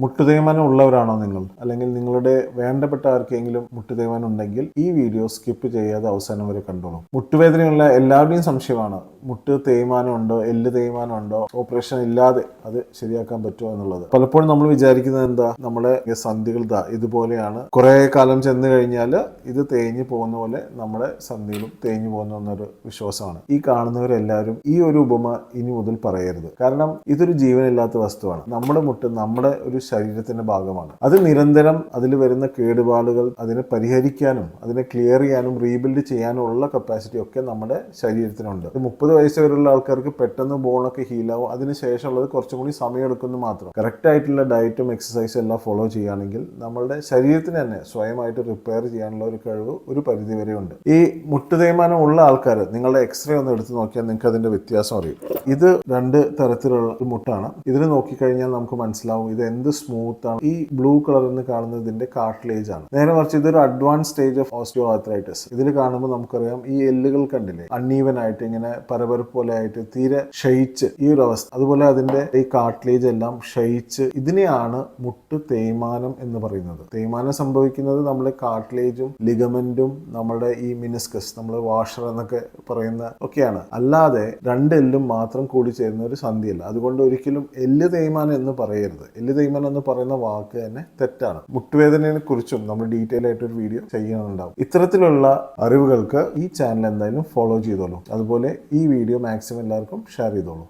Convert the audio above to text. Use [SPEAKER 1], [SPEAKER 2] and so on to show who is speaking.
[SPEAKER 1] മുട്ടുതേയ്മാനം ഉള്ളവരാണോ നിങ്ങൾ? അല്ലെങ്കിൽ നിങ്ങളുടെ വേണ്ടപ്പെട്ട ആർക്കെങ്കിലും മുട്ടുതേയ്മാനം ഉണ്ടെങ്കിൽ ഈ വീഡിയോ സ്കിപ്പ് ചെയ്യാതെ അവസാനം വരെ കണ്ടോളൂ. മുട്ടുവേദനയുള്ള എല്ലാവരുടെയും സംശയമാണ്, മുട്ട് തേയ്മാനം ഉണ്ടോ, എല്ല് തേയ്മാനം ഉണ്ടോ, ഓപ്പറേഷൻ ഇല്ലാതെ അത് ശരിയാക്കാൻ പറ്റുമോ എന്നുള്ളത്. പലപ്പോഴും നമ്മൾ വിചാരിക്കുന്നത് എന്താ, നമ്മുടെ സന്ധികൾ ഇതുപോലെയാണ്, കുറെ കാലം ചെന്ന് കഴിഞ്ഞാൽ ഇത് തേഞ്ഞു പോകുന്ന പോലെ നമ്മുടെ സന്ധികളും തേഞ്ഞു പോകുന്ന എന്നൊരു വിശ്വാസമാണ്. ഈ കാണുന്നവരെല്ലാവരും ഈ ഒരു ഉപമ ഇനി മുതൽ പറയരുത്. കാരണം ഇതൊരു ജീവനില്ലാത്ത വസ്തുവാണ്. നമ്മുടെ മുട്ട് നമ്മുടെ ഒരു ശരീരത്തിന്റെ ഭാഗമാണ്. അത് നിരന്തരം അതിൽ വരുന്ന കേടുപാടുകൾ അതിനെ പരിഹരിക്കാനും അതിനെ ക്ലിയർ ചെയ്യാനും റീബിൽഡ് ചെയ്യാനും ഉള്ള കപ്പാസിറ്റി ഒക്കെ നമ്മുടെ ശരീരത്തിനുണ്ട്. 30 വയസ്സ് വരെയുള്ള ആൾക്കാർക്ക് പെട്ടെന്ന് ബോണൊക്കെ ഹീലാവും. അതിനുശേഷമുള്ളത് കുറച്ചും കൂടി സമയം എടുക്കുന്നു മാത്രം. കറക്റ്റ് ആയിട്ടുള്ള ഡയറ്റും എക്സസൈസും എല്ലാം ഫോളോ ചെയ്യുകയാണെങ്കിൽ നമ്മളുടെ ശരീരത്തിന് തന്നെ സ്വയമായിട്ട് റിപ്പയർ ചെയ്യാനുള്ള ഒരു കഴിവ് ഒരു പരിധി വരെ ഉണ്ട്. ഈ മുട്ടുതേയ്മാനം ഉള്ള ആൾക്കാർ നിങ്ങളുടെ എക്സ്റേ ഒന്ന് എടുത്ത് നോക്കിയാൽ നിങ്ങൾക്ക് അതിന്റെ വ്യത്യാസം അറിയും. ഇത് 2 തരത്തിലുള്ള മുട്ടാണ്. ഇതിൽ നോക്കിക്കഴിഞ്ഞാൽ നമുക്ക് മനസ്സിലാവും ഇത് എന്ത് സ്മൂത്ത് ആണ്. ഈ ബ്ലൂ കളർ എന്ന് കാണുന്നത് ഇതിന്റെ കാർട്ടിലേജ് ആണ്. നേരെ മറിച്ച് ഇതൊരു advance stage of osteo arthritis. ഇതിൽ കാണുമ്പോൾ നമുക്കറിയാം ഈ എല്ലുകൾ കണ്ടില്ലേ, അൺഈവൻ ആയിട്ട് ഇങ്ങനെ പരപരപ്പ് പോലെ ആയിട്ട് തീരെ ക്ഷയിച്ച് ഈ ഒരു അവസ്ഥ. അതുപോലെ അതിന്റെ ഈ കാർട്ടിലേജ് എല്ലാം ക്ഷയിച്ച്, ഇതിനെയാണ് മുട്ട് തേയ്മാനം എന്ന് പറയുന്നത്. തേയ്മാനം സംഭവിക്കുന്നത് നമ്മുടെ കാർട്ടിലേജും ലിഗമെന്റും നമ്മുടെ ഈ മിനിസ്കസ്, നമ്മൾ വാഷർ എന്നൊക്കെ പറയുന്ന ഒക്കെയാണ്. അല്ലാതെ 2 എല്ലും മാത്രം കൂടി ചേരുന്ന ഒരു സന്ധിയല്ല. അതുകൊണ്ട് ഒരിക്കലും എല്ല് തേയ്മാനം എന്ന് പറയരുത്. എല്ല് തേയ്മാനം എന്ന് പറയുന്ന വാക്ക് തന്നെ തെറ്റാണ്. മുട്ടുവേദനയെ കുറിച്ചും നമ്മൾ ഡീറ്റെയിൽ ആയിട്ട് ഒരു വീഡിയോ ചെയ്യുന്നുണ്ടാവും. ഇത്തരത്തിലുള്ള അറിവുകൾക്ക് ഈ ചാനൽ എന്തായാലും ഫോളോ ചെയ്തോളൂ. അതുപോലെ ഈ വീഡിയോ മാക്സിമം എല്ലാവർക്കും ഷെയർ ചെയ്തോളൂ.